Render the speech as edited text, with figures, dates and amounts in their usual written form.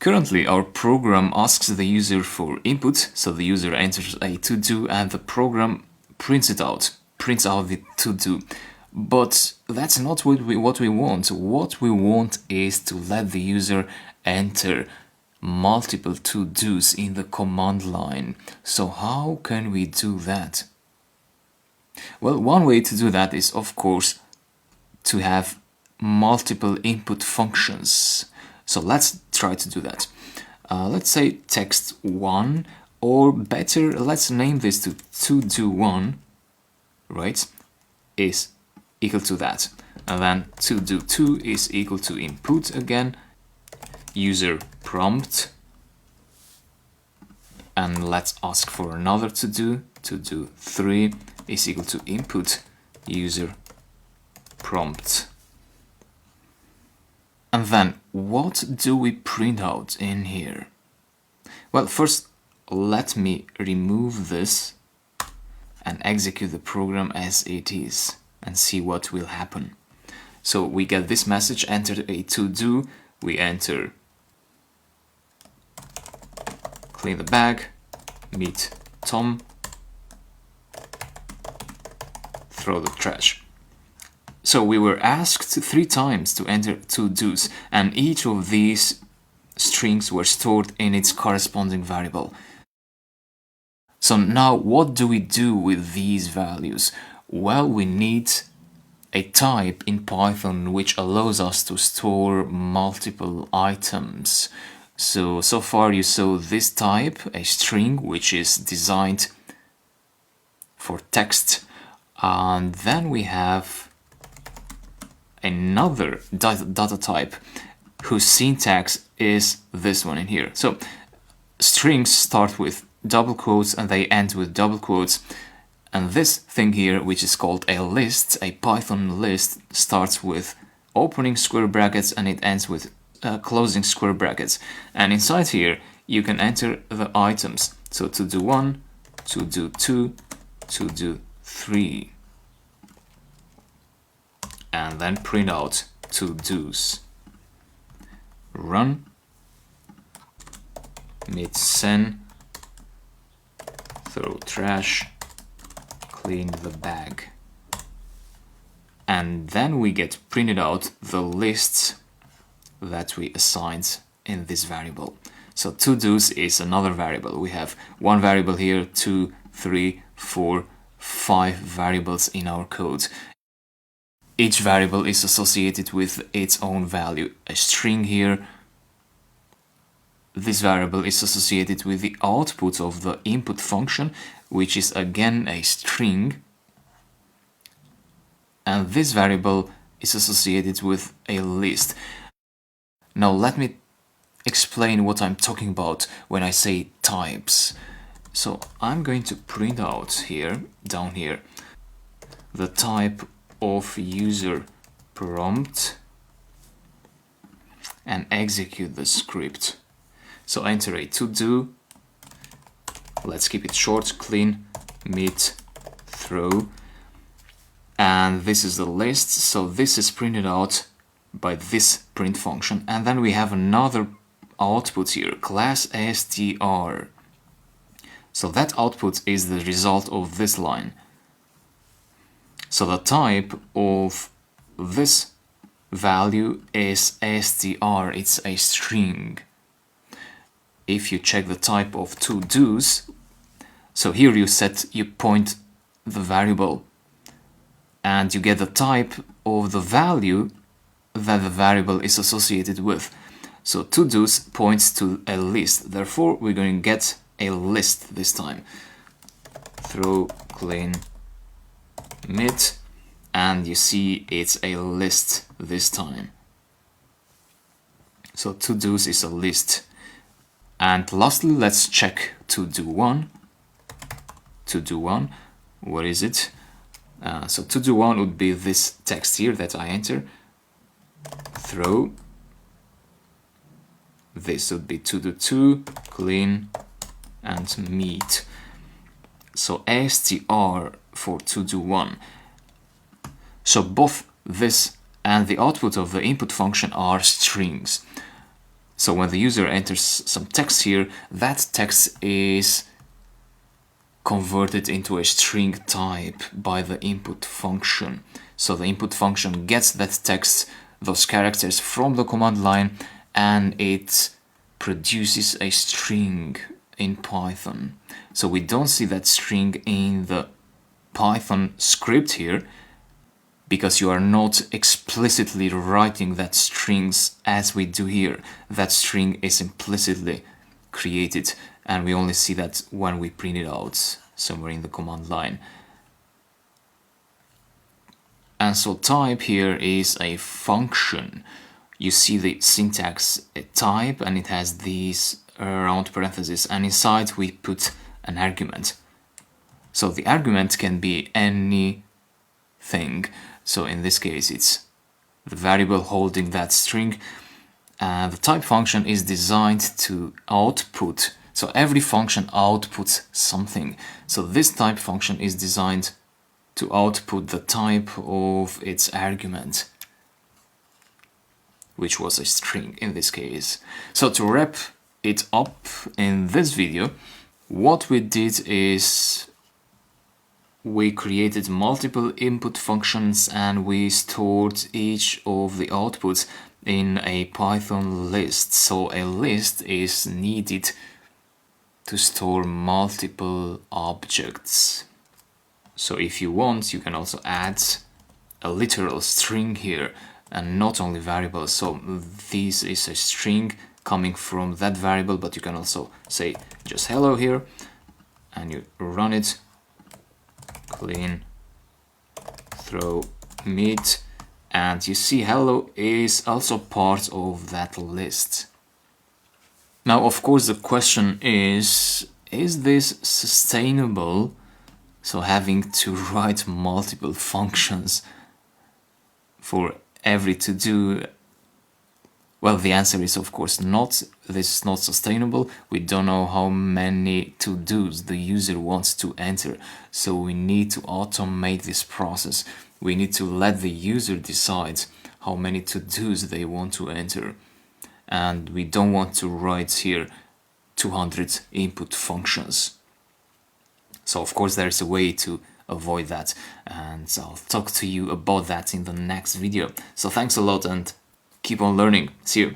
Currently, our program asks the user for input, so the user enters a to-do and the program prints out the to-do. But that's not what we want. What we want is to let the user enter multiple to-dos in the command line. So how can we do that? Well, one way to do that is, of course, to have multiple input functions. So let's try to do that. Let's say text1, or better, let's name this to do one, right, is equal to that. And then to do 2 is equal to input again, user prompt, and let's ask for another to do 3 is equal to input, user prompt. And then what do we print out in here? Well, first let me remove this and execute the program as it is and see what will happen. So we get this message, enter a to-do, we enter clean the bag, meet Tom, throw the trash. So we were asked 3 times to enter to-dos, and each of these strings were stored in its corresponding variable. So now what do we do with these values? Well, we need a type in Python which allows us to store multiple items. So far you saw this type, a string, which is designed for text, and then we have another data type whose syntax is this one in here. So strings start with double quotes and they end with double quotes, and this thing here, which is called a list, a Python list, starts with opening square brackets and it ends with closing square brackets, and inside here you can enter the items. So to do 1, to do 2, to do 3, and then print out to-dos. Run, meet sen, throw trash, clean the bag. And then we get printed out the lists that we assigned in this variable. So to-dos is another variable. We have one variable here, 2, 3, 4, 5 variables in our code. Each variable is associated with its own value. A string here, this variable is associated with the output of the input function, which is again a string. And this variable is associated with a list. Now let me explain what I'm talking about when I say types. So I'm going to print out here, down here, the type of user prompt and execute the script. So enter a to-do, let's keep it short, clean, meet, throw, and this is the list. So this is printed out by this print function, and then we have another output here, class str. So that output is the result of this line. So the type of this value is str, it's a string. If you check the type of to-dos, so here you point the variable and you get the type of the value that the variable is associated with. So to-dos points to a list, therefore we're going to get a list this time. Throw clean meet, and you see it's a list this time. So to-dos is a list. And lastly, let's check to-do 1. To-do 1, what is it? So to-do 1 would be this text here that I enter. Throw. This would be to-do 2, clean, and meet. So str for to-do 1. So both this and the output of the input function are strings. So when the user enters some text here, that text is converted into a string type by the input function. So the input function gets that text, those characters from the command line, and it produces a string in Python. So we don't see that string in the Python script here, because you are not explicitly writing that strings as we do here. That string is implicitly created, and we only see that when we print it out somewhere in the command line. And so type here is a function. You see the syntax type, and it has these round parentheses, and inside we put an argument. So the argument can be anything. So in this case, it's the variable holding that string. The type function is designed to output. So every function outputs something. So this type function is designed to output the type of its argument, which was a string in this case. So to wrap it up in this video, what we did is we created multiple input functions and we stored each of the outputs in a Python list. So a list is needed to store multiple objects. So if you want, you can also add a literal string here and not only variables. So this is a string coming from that variable, but you can also say just hello here and you run it. Clean, throw, meet, and you see hello is also part of that list. Now, of course, the question is this sustainable? So having to write multiple functions for every to-do? Well, the answer is of course not. This is not sustainable. We don't know how many to-dos the user wants to enter. So we need to automate this process. We need to let the user decide how many to-dos they want to enter. And we don't want to write here 200 input functions. So of course there's a way to avoid that, and I'll talk to you about that in the next video. So thanks a lot and keep on learning. See you.